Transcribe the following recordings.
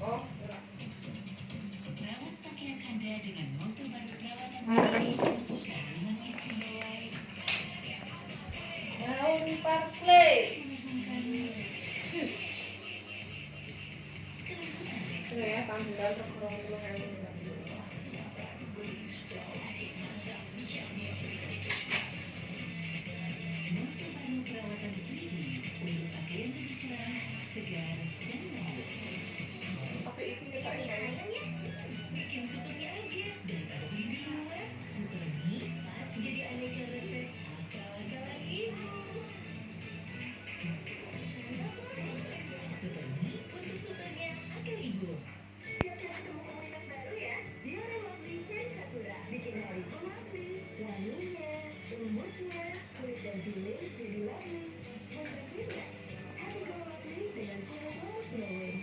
Oh, Rawat pakaian Anda dengan motor baru perawatan hari kandungan istimewa daun parsley. Ini ya, tampilan terkurung-kurung. motor baru perawatan ini untuk pakaian lebih cerah, segar, dan lembut. Tapi itu kita ini. Bikin seperti aja daripada beli di luar. Super mie pas jadi aneka resep akal-akalan ibu. Super mie untuk sukanya akal ibu. Siap-siap ketemu komunitas baru ya. Diora Lovely Cherry Sakura bikin hariku lovely. Wanginya, lembutnya, kulit dan jilid jadi lovely. Menarik nggak? Hari Go Lovely dengan kulit warna glowing.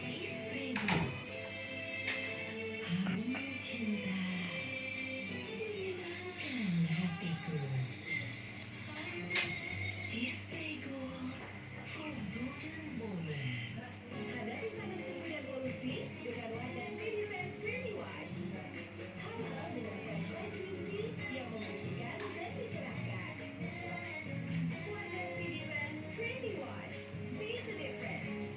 Isprego. Harum cinta. Menyenangkan hatiku. Isprego for golden moment. Hindari panas tubuh dan polusi dengan wadah City Fans Creamy Wash. Halal dengan fresh vitamin C yang membersihkan dan mencerahkan. Wadah City Fans Creamy Wash. See the difference.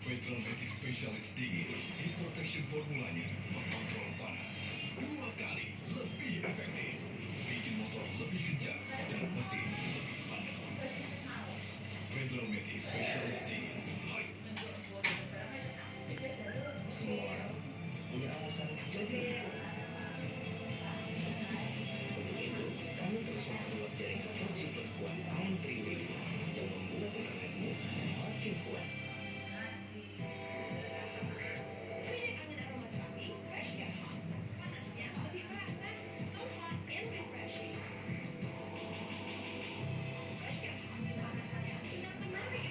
Veteran Matic Specialist dingin, Heat Protection formulanya mengontrol panas 2 kali lebih efektif, bikin motor lebih kencang dan mesin lebih panas. Veteran Matic Specialist dingin, hype. Semua orang punya alasan jadi. Untuk itu, kami terus memperluas jaringan 4G plus kuat Iron 3 Radio yang membuat internetmu semakin kuat. Minyak angin aromaterapi fresh and hot. Panasnya lebih terasa, so hot and refreshing. Fresh and hot, panasnya tidak menarik.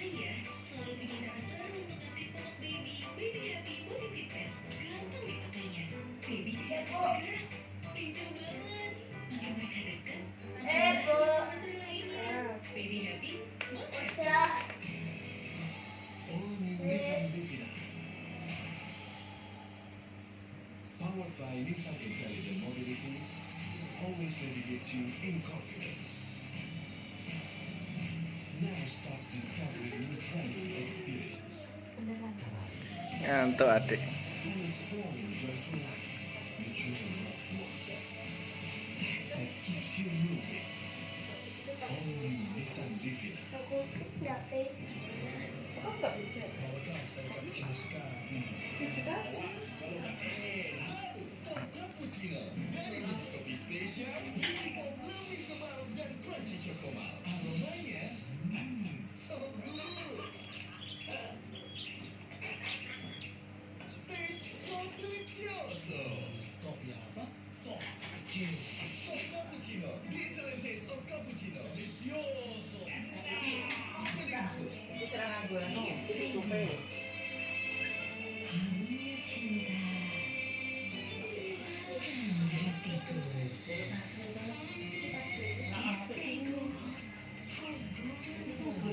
Ayah selalu bikin cara seru untuk ngasih peluk baby. Baby Happy Body Fitness. Gampang dipakainya. Baby jadi bergerak. Lincah banget. Makin mereka dekat, makin Bu. seru lainnya. Baby Happy, mau All new Nissan Livina. Powered by Nissan Intelligent Mobility, always navigates you in confidence. Never stop discovering new friendly experience Untuk adik. and exploring joyful life, the children of wonders that keeps you moving. All new Nissan Livina. Aku nggak bisa. Bisa kan? Cappuccino dari biji kopi spesial uniform lebih tebal dan crunchy chocomal. Aromanya, so good. Taste so delicioso. Kopi apa? Top cappuccino. Top cappuccino. Glittering taste of cappuccino. Delicioso. Delicious. Itu serangan bulan. Itu supe. Harumnya cinta. Menyenangkan hatiku. Isprego for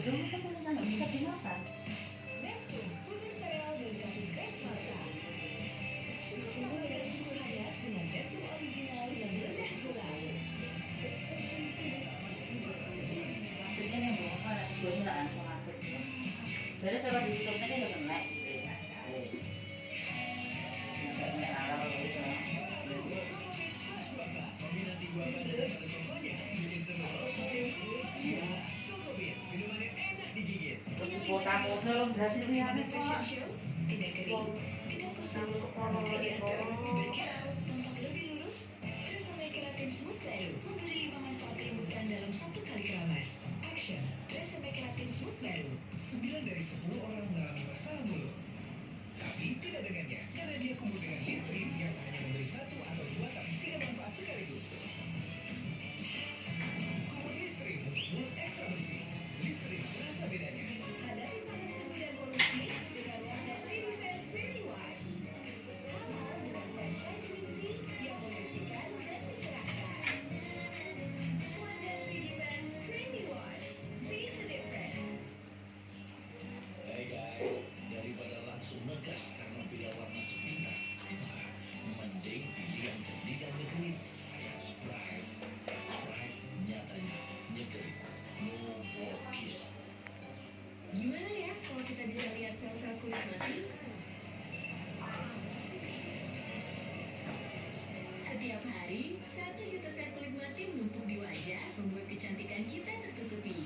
golden moment. Bisa dimakan. Nestum, putih sereal dari kopi Grace Marta. Cukup menggunakan susu hangat dengan Nestum original yang rendah gula. Maksudnya yang bawa kan nasi goreng nggak langsung ngatur. Jadi kalau di YouTube kan udah kena gitu ya. Nggak kena halal gitu. Kombinasi guava dan ada contohnya bikin semua orang biasa. Tokobin, minumannya enak digigit. Kota-kota lo hasilnya apa Fashion kok? show, tidak kering, tidak kusam, mudah diatur, berkilau, tampak lebih lurus. Tresemme Keratin Smooth baru memberi 5 manfaat kelembutan dalam 1 kali keramas. Action, Tresemme Keratin Smooth baru. 9 dari 10 orang mengalami masalah mulut. Tapi tidak dengannya, karena dia kumpul dengan Listerine yang hanya memberi 1 atau 2 tapi tidak manfaat sekaligus. Kumpul Listerine untuk mulut ekstra bersih. Listerine, rasa bedanya. Hadapi panas tubuh dan polusi dengan wadah City Fans Creamy Wash. Halal dengan fresh vitamin C yang membersihkan dan mencerahkan. Wadah City Fans Creamy Wash. See the difference. kulit mati? Setiap hari, 1 juta sel kulit mati menumpuk di wajah, membuat kecantikan kita tertutupi.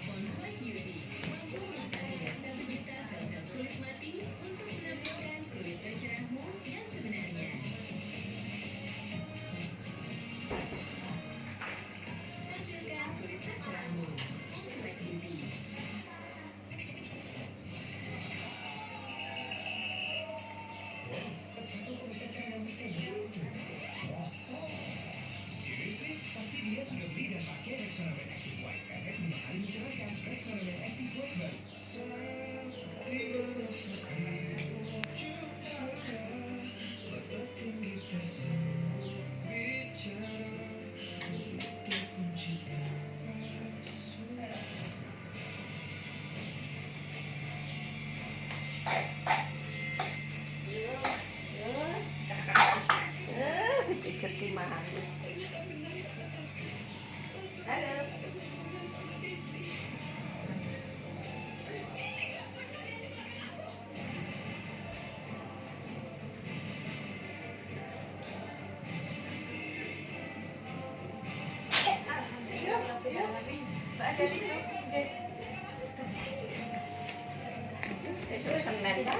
Pond's White Beauty mampu mengangkat hingga 1 juta sel-sel kulit mati untuk menerbitkan kulit tercerahmu yang sebenarnya. Tampilkan kulit tercerahmu. Pond's White Beauty. Seriously? Pasti dia sudah beli dan pakai Rexona Men Active White. Efek 5 kali mencerahkan. Rexona Men Active White baru. Certi mahal. Halo. Ada di sini. Itu Senin dah.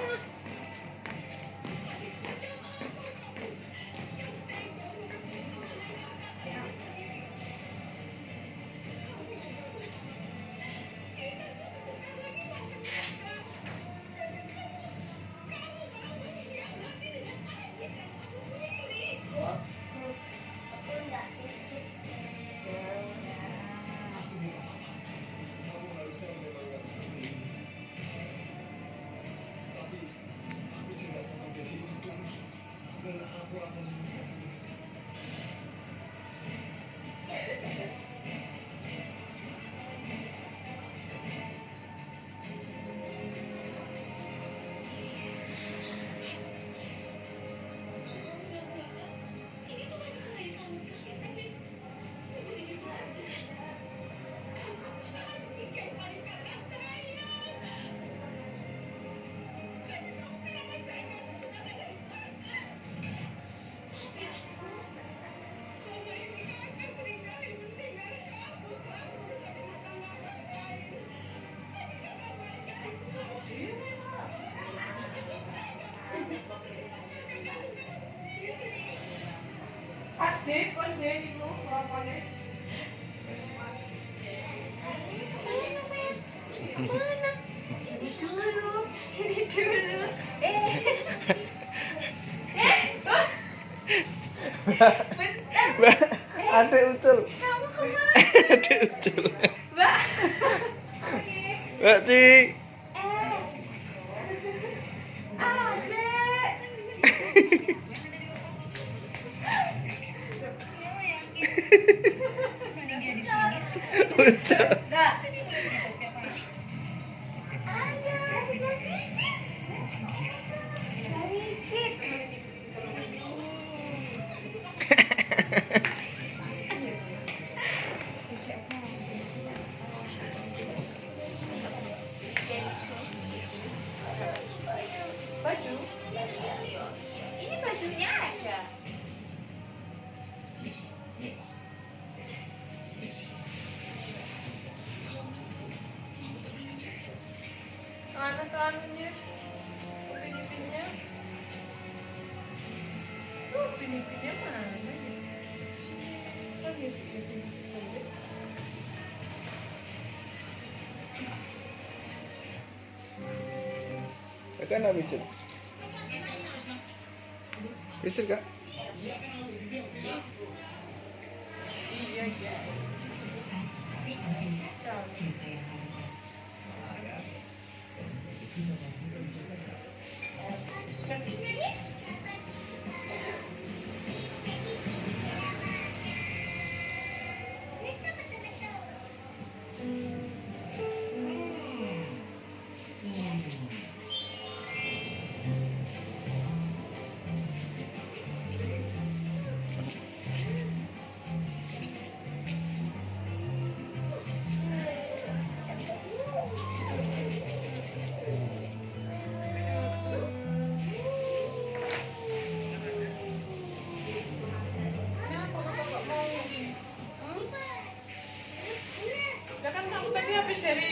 Aku cinta sama Desi itu tulus. Dan aku akan menikahi Desi. Ini tuh kan saya sama sekali, tapi aku gitu aja. Kayak manis kata saya. Tapi kamu kenapa saya nggak suka dengan tapi aku ini akan seringkali meninggalkan kamu bersama rumah tangga lain. Tapi kenapa mereka Pas deh, kon deh itu rokoknya. Mana? Sini dulu, sini dulu. Ada ucul. Kamu kemana? Ada ucul. Mbak. Mbak Ci. Adek. Ucul. Mbak. Baju? Ini bajunya aja. Desi, nih. Desi. Mana tuh anunya? Pinnya? Tuh pinnya mana? Kan gitu sini. Kan apa ucul? Ucul kak? Iya.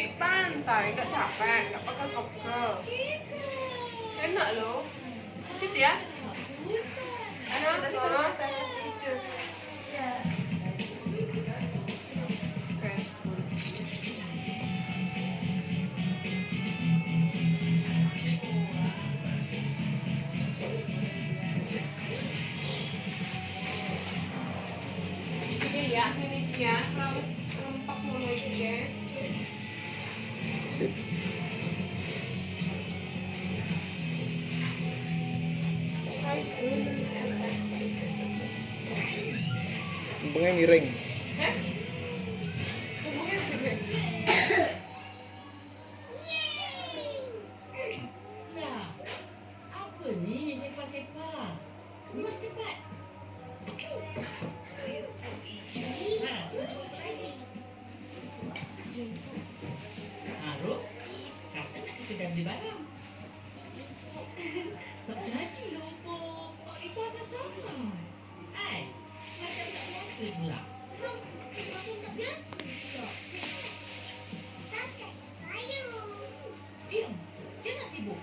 di pantai, nggak capek, nggak pakai koker. Enak loh. Lanjut ya. Anak sekolah. Oke. Ini dia, rompak mulai dia. Sip. Tumpengnya miring. Hah? Tubuhnya gede. Lah, apa ni sepak-sepak? Kemas cepat. Aruk, kata nak kita beli barang. Tak jadi lupa. Pak Ibu nak sama. Ai, macam tak biasa pula. Diam, jangan sibuk.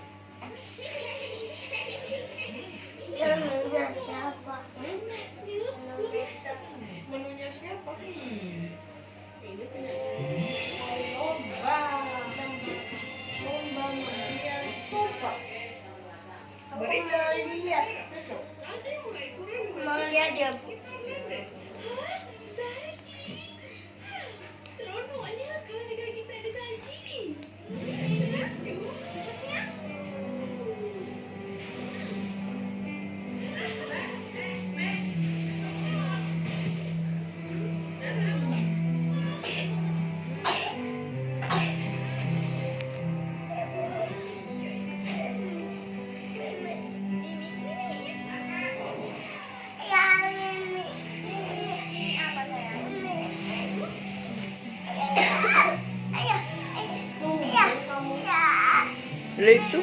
Menunya siapa? Ini punya lomba. Lomba mendiang sofa. Beri besok. Hah? Salji? Seronoknya kalau negara kita ada salji ni. Sejuk. Lah itu.